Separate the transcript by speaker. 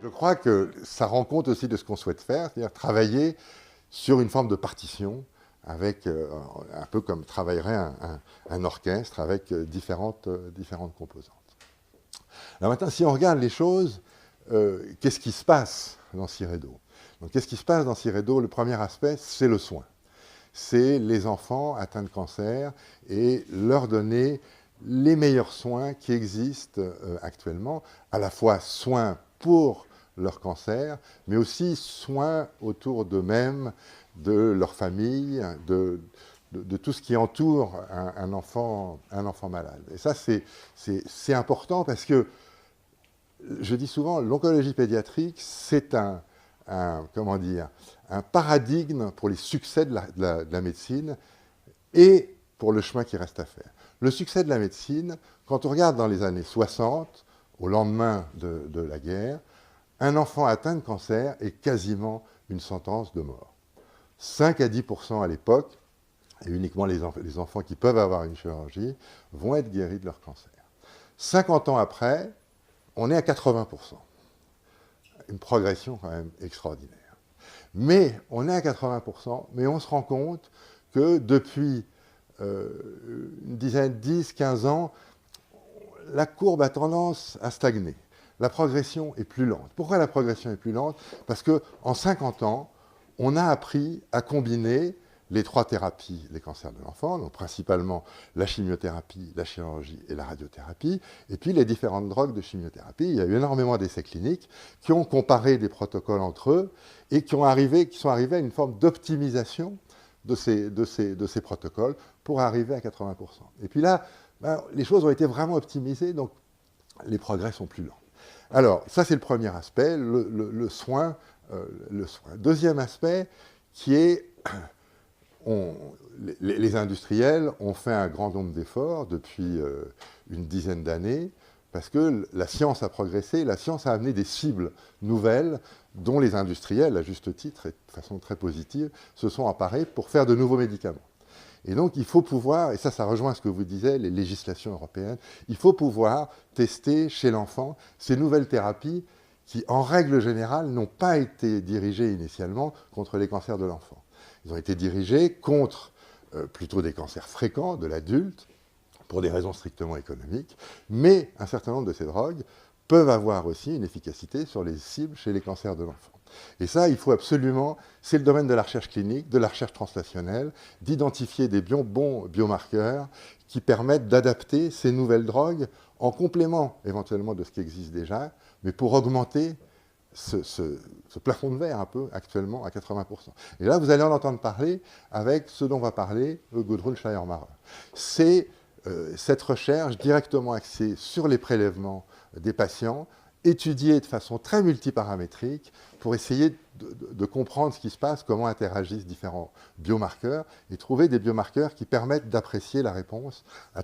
Speaker 1: Je crois que ça rend compte aussi de ce qu'on souhaite faire, c'est-à-dire travailler sur une forme de partition, avec un peu comme travaillerait un orchestre avec différentes composantes. Alors maintenant, si on regarde les choses, qu'est-ce qui se passe dans Siredo? Donc, qu'est-ce qui se passe dans Siredo? Le premier aspect, c'est le soin. C'est les enfants atteints de cancer et leur donner les meilleurs soins qui existent actuellement, à la fois soins pour leur cancer, mais aussi soins autour d'eux-mêmes, de leur famille, de tout ce qui entoure un enfant malade. Et ça, c'est important parce que, je dis souvent, l'oncologie pédiatrique, c'est comment dire, un paradigme pour les succès de la médecine et pour le chemin qui reste à faire. Le succès de la médecine, quand on regarde dans les années 60, au lendemain de la guerre, un enfant atteint de cancer est quasiment une sentence de mort. 5 à 10% à l'époque, et uniquement les enfants qui peuvent avoir une chirurgie, vont être guéris de leur cancer. 50 ans après, on est à 80%. Une progression quand même extraordinaire. Mais on est à 80%, mais on se rend compte que depuis une dizaine, 10, 15 ans, la courbe a tendance à stagner. La progression est plus lente. Pourquoi la progression est plus lente? Parce qu'en 50 ans, on a appris à combiner les 3 thérapies des cancers de l'enfant, donc principalement la chimiothérapie, la chirurgie et la radiothérapie, et puis les différentes drogues de chimiothérapie. Il y a eu énormément d'essais cliniques qui ont comparé des protocoles entre eux et qui sont arrivés à une forme d'optimisation de ces protocoles pour arriver à 80%. Et puis là, les choses ont été vraiment optimisées, donc les progrès sont plus lents. Alors, ça c'est le premier aspect, le soin. Deuxième aspect, qui est, les industriels ont fait un grand nombre d'efforts depuis une dizaine d'années, parce que la science a progressé, la science a amené des cibles nouvelles dont les industriels, à juste titre et de façon très positive, se sont emparés pour faire de nouveaux médicaments. Et donc, il faut pouvoir, et ça rejoint ce que vous disiez, les législations européennes, il faut pouvoir tester chez l'enfant ces nouvelles thérapies qui, en règle générale, n'ont pas été dirigées initialement contre les cancers de l'enfant. Ils ont été dirigés contre plutôt des cancers fréquents de l'adulte, pour des raisons strictement économiques, mais un certain nombre de ces drogues peuvent avoir aussi une efficacité sur les cibles chez les cancers de l'enfant. Et ça, il faut absolument, c'est le domaine de la recherche clinique, de la recherche translationnelle, d'identifier des bons biomarqueurs qui permettent d'adapter ces nouvelles drogues en complément éventuellement de ce qui existe déjà, mais pour augmenter ce plafond de verre un peu actuellement à 80%. Et là, vous allez en entendre parler avec ce dont va parler Gudrun Schleiermacher. C'est cette recherche directement axée sur les prélèvements des patients, étudiée de façon très multiparamétrique pour essayer de comprendre ce qui se passe, comment interagissent différents biomarqueurs et trouver des biomarqueurs qui permettent d'apprécier la réponse à